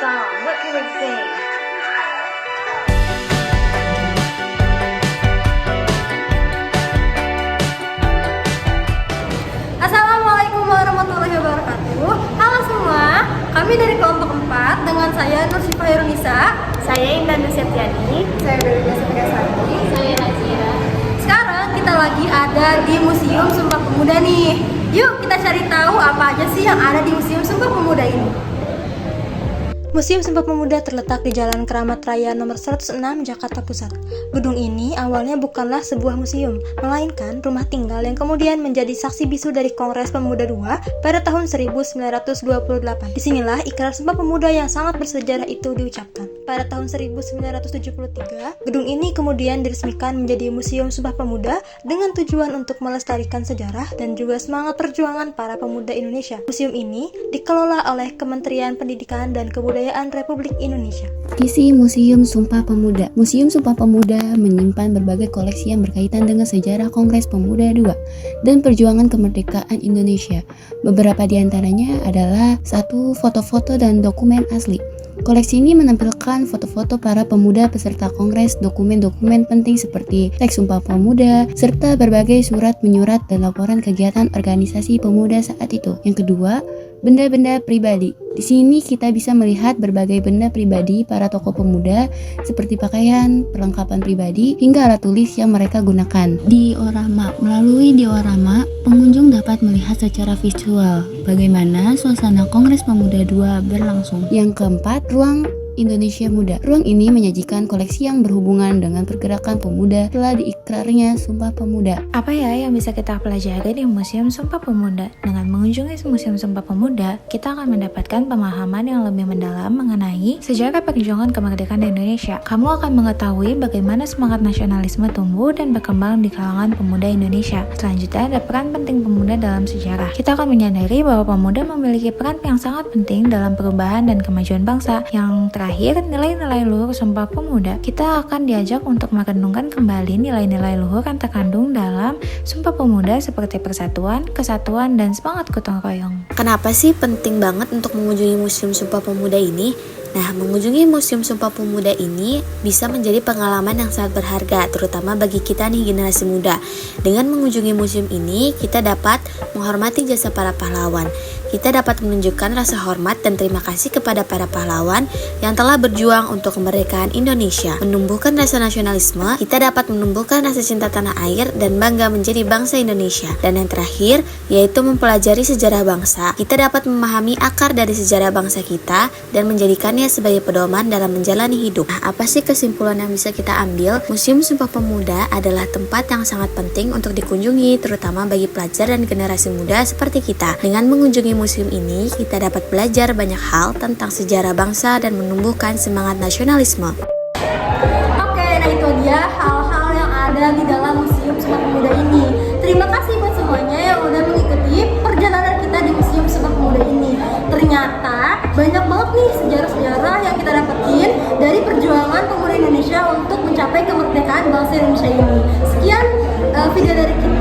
song? What can we sing? Assalamualaikum warahmatullahi wabarakatuh. Halo semua, kami dari kelompok 4 dengan saya Nur Syifa Nisa. Saya Intan Septiani. Saya Dewi Sari. Saya Nazira. Sekarang kita lagi ada di Museum Sumpah Pemuda nih. Yuk kita cari tahu apa aja sih yang ada di Museum Sumpah Pemuda ini. Museum Sumpah Pemuda terletak di Jalan Keramat Raya nomor 106 Jakarta Pusat. Gedung ini awalnya bukanlah sebuah museum, melainkan rumah tinggal yang kemudian menjadi saksi bisu dari Kongres Pemuda II pada tahun 1928. Disinilah ikrar Sumpah Pemuda yang sangat bersejarah itu diucapkan. Pada tahun 1973, gedung ini kemudian diresmikan menjadi Museum Sumpah Pemuda dengan tujuan untuk melestarikan sejarah dan juga semangat perjuangan para pemuda Indonesia. Museum ini dikelola oleh Kementerian Pendidikan dan Kebudayaan Republik Indonesia. Isi Museum Sumpah Pemuda. Museum Sumpah Pemuda menyimpan berbagai koleksi yang berkaitan dengan sejarah Kongres Pemuda II dan perjuangan kemerdekaan Indonesia. Beberapa di antaranya adalah 1. Foto-foto dan dokumen asli. Koleksi ini menampilkan foto-foto para pemuda peserta kongres, dokumen-dokumen penting seperti teks Sumpah Pemuda, serta berbagai surat menyurat dan laporan kegiatan organisasi pemuda saat itu. Yang kedua, benda-benda pribadi. Di sini kita bisa melihat berbagai benda pribadi para tokoh pemuda seperti pakaian, perlengkapan pribadi, hingga alat tulis yang mereka gunakan. Diorama. Melalui diorama, pengunjung dapat melihat secara visual bagaimana suasana Kongres Pemuda II berlangsung. Yang keempat, ruang Indonesia Muda. Ruang ini menyajikan koleksi yang berhubungan dengan pergerakan pemuda setelah diikrarnya Sumpah Pemuda. Apa ya yang bisa kita pelajari di Museum Sumpah Pemuda? Dengan mengunjungi Museum Sumpah Pemuda, kita akan mendapatkan pemahaman yang lebih mendalam mengenai sejarah perjuangan kemerdekaan Indonesia. Kamu akan mengetahui bagaimana semangat nasionalisme tumbuh dan berkembang di kalangan pemuda Indonesia. Selanjutnya, ada peran penting pemuda dalam sejarah. Kita akan menyadari bahwa pemuda memiliki peran yang sangat penting dalam perubahan dan kemajuan bangsa. Yang terakhir, nilai-nilai luhur Sumpah Pemuda. Kita akan diajak untuk merenungkan kembali nilai-nilai luhur yang terkandung dalam Sumpah Pemuda seperti persatuan, kesatuan, dan semangat gotong royong. Kenapa sih penting banget untuk mengunjungi Museum Sumpah Pemuda ini? Nah, mengunjungi Museum Sumpah Pemuda ini bisa menjadi pengalaman yang sangat berharga, terutama bagi kita nih generasi muda. Dengan mengunjungi museum ini, kita dapat menghormati jasa para pahlawan. Kita dapat menunjukkan rasa hormat dan terima kasih kepada para pahlawan yang telah berjuang untuk kemerdekaan Indonesia. Menumbuhkan rasa nasionalisme, kita dapat menumbuhkan rasa cinta tanah air dan bangga menjadi bangsa Indonesia. Dan yang terakhir, yaitu mempelajari sejarah bangsa. Kita dapat memahami akar dari sejarah bangsa kita dan menjadikannya sebagai pedoman dalam menjalani hidup. Nah, apa sih kesimpulan yang bisa kita ambil? Museum Sumpah Pemuda adalah tempat yang sangat penting untuk dikunjungi, terutama bagi pelajar dan generasi muda seperti kita. Dengan mengunjungi museum ini, kita dapat belajar banyak hal tentang sejarah bangsa dan menumbuhkan semangat nasionalisme. Oke, nah itu dia hal-hal yang ada di dalam Museum Sumpah Pemuda ini. Terima kasih buat semuanya yang udah mengikuti perjalanan kita di Museum Sumpah Pemuda ini. Ternyata banyak banget nih sejarah-sejarah yang kita dapetin dari perjuangan pemuda Indonesia untuk mencapai kemerdekaan bangsa Indonesia ini. Sekian video dari kita.